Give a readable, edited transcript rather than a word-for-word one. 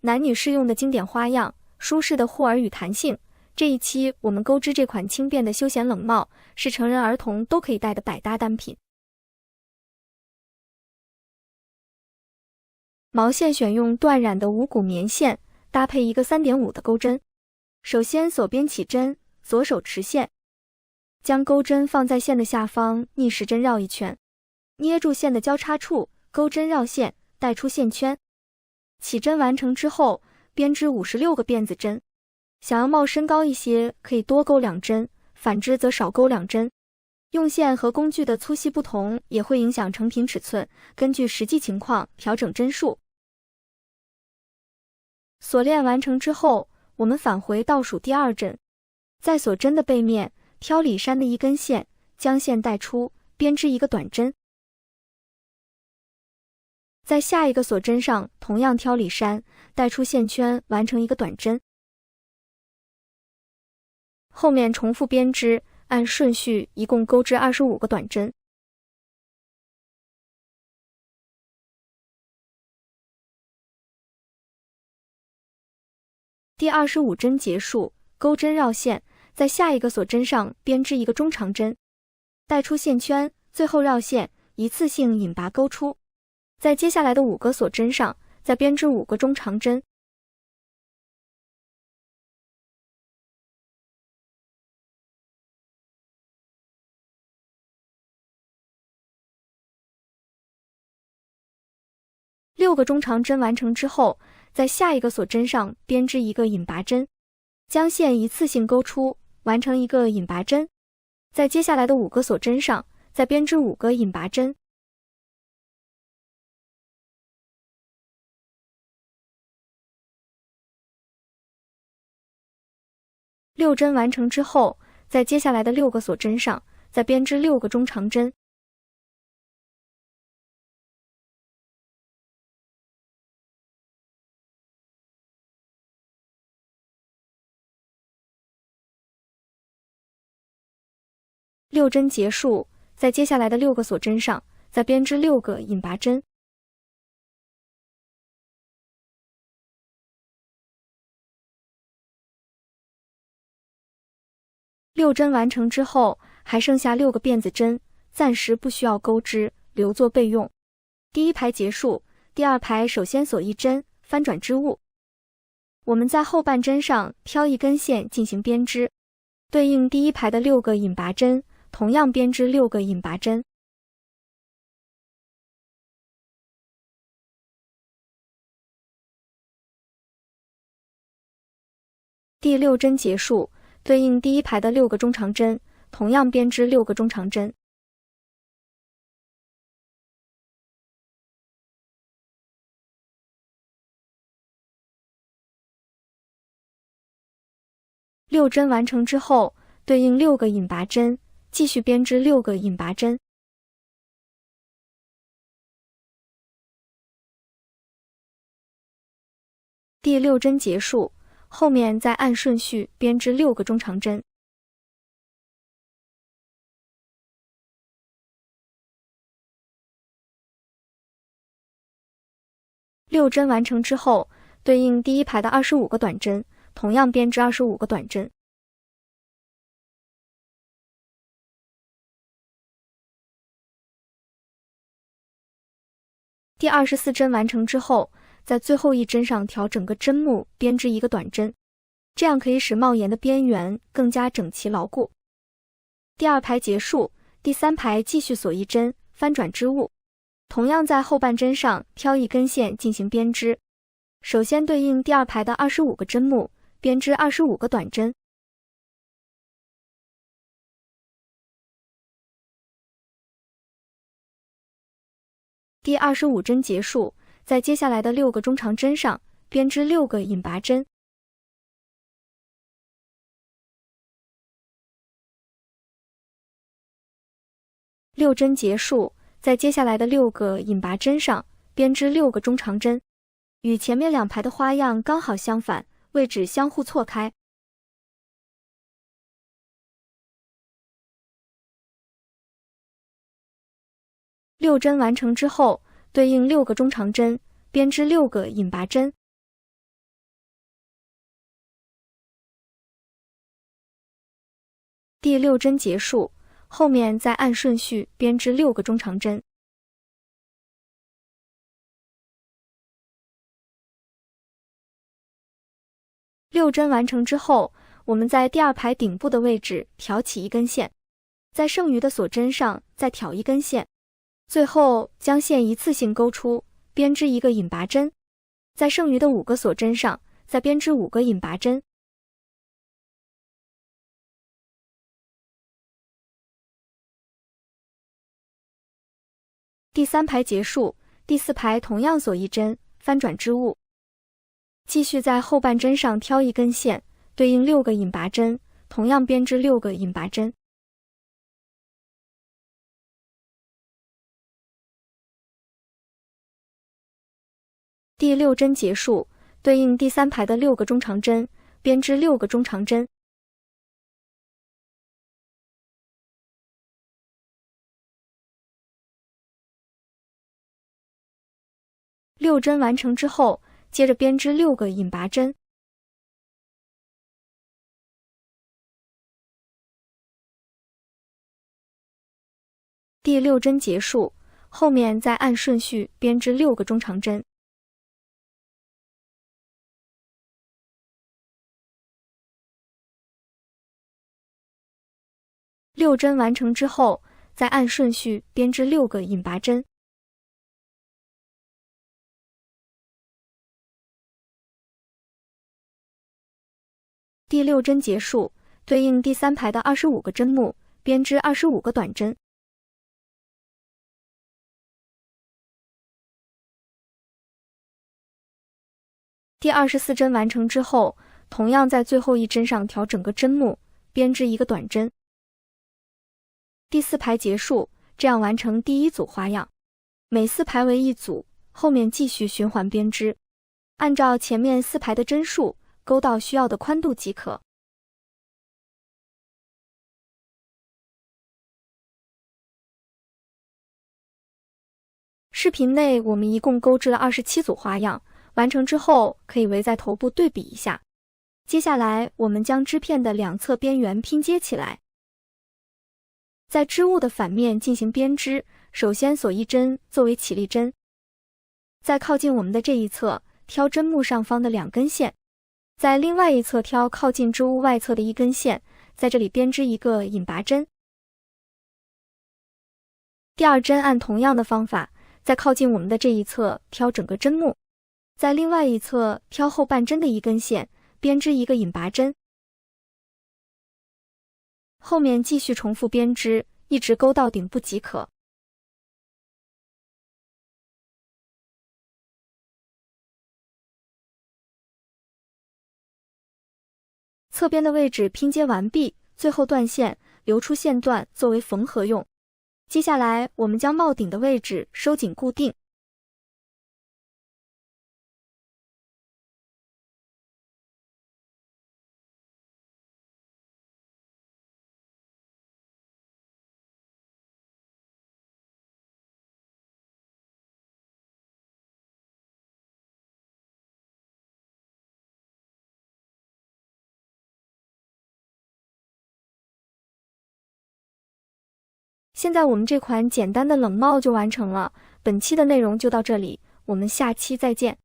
男女适用的经典花样，舒适的护耳与弹性。这一期我们钩织这款轻便的休闲冷帽，是成人儿童都可以戴的百搭单品。毛线选用断染的无骨棉线，搭配一个3.5的钩针。首先锁边起针，左手持线，将钩针放在线的下方，逆时针绕一圈，捏住线的交叉处，钩针绕线，带出线圈。起针完成之后，编织56个辫子针。想要帽身高一些，可以多钩2针，反之则少钩2针。用线和工具的粗细不同，也会影响成品尺寸，根据实际情况调整针数。锁链完成之后，我们返回倒数第2针，在锁针的背面挑里衫的一根线，将线带出，编织一个短针。在下一个锁针上同样挑里衫，带出线圈，完成一个短针。后面重复编织，按顺序一共钩织25个短针。第25针结束，钩针绕线，在下一个锁针上编织一个中长针，带出线圈，最后绕线，一次性引拔钩出。在接下来的5个锁针上，再编织5个中长针。6个中长针完成之后，在下一个锁针上编织一个引拔针，将线一次性钩出，完成一个引拔针。在接下来的5个锁针上，再编织5个引拔针。6针完成之后，在接下来的6个锁针上，再编织6个中长针。6针结束，在接下来的6个锁针上，再编织6个引拔针。6针完成之后，还剩下6个辫子针，暂时不需要钩织，留作备用。第1排结束，第2排首先锁1针，翻转织物。我们在后半针上挑一根线进行编织，对应第1排的6个引拔针，同样编织6个引拔针。第6针结束，对应第1排的6个中长针，同样编织6个中长针。6针完成之后，对应6个引拔针，继续编织6个引拔针。第6针结束，后面再按顺序编织6个中长针。6针完成之后，对应第1排的25个短针，同样编织25个短针。第24针完成之后，在最后一针上调整个针目，编织一个短针，这样可以使帽檐的边缘更加整齐牢固。第2排结束，第3排继续锁1针，翻转织物，同样在后半针上挑一根线进行编织。首先对应第2排的25个针目，编织25个短针。第25针结束，在接下来的6个中长针上编织6个引拔针。6针结束，在接下来的6个引拔针上编织6个中长针，与前面2排的花样刚好相反，位置相互错开。6针完成之后，对应6个中长针，编织6个引拔针。第6针结束，后面再按顺序编织6个中长针。6针完成之后，我们在第2排顶部的位置挑起一根线，在剩余的锁针上再挑一根线，最后将线一次性勾出，编织一个引拔针，在剩余的5个锁针上再编织5个引拔针。第3排结束，第4排同样锁1针，翻转织物。继续在后半针上挑一根线，对应6个引拔针，同样编织6个引拔针。第6针结束，对应第3排的6个中长针，编织6个中长针。6针完成之后，接着编织6个引拔针。第6针结束，后面再按顺序编织6个中长针。6针完成之后，再按顺序编织6个引拔针。第6针结束，对应第3排的25个针目，编织25个短针。第24针完成之后，同样在最后一针上挑整个针目，编织一个短针。第4排结束，这样完成第1组花样。每4排为1组，后面继续循环编织，按照前面4排的针数勾到需要的宽度即可。视频内我们一共钩织了27组花样，完成之后可以围在头部对比一下。接下来我们将织片的两侧边缘拼接起来，在织物的反面进行编织。首先锁1针作为起立针，在靠近我们的这一侧挑针目上方的2根线，在另外一侧挑靠近织物外侧的1根线，在这里编织一个引拔针。第2针按同样的方法，在靠近我们的这一侧挑整个针目，在另外一侧挑后半针的1根线，编织一个引拔针。后面继续重复编织，一直钩到顶部即可。侧边的位置拼接完毕，最后断线，留出线段作为缝合用。接下来我们将帽顶的位置收紧固定。现在我们这款简单的冷帽就完成了。本期的内容就到这里，我们下期再见。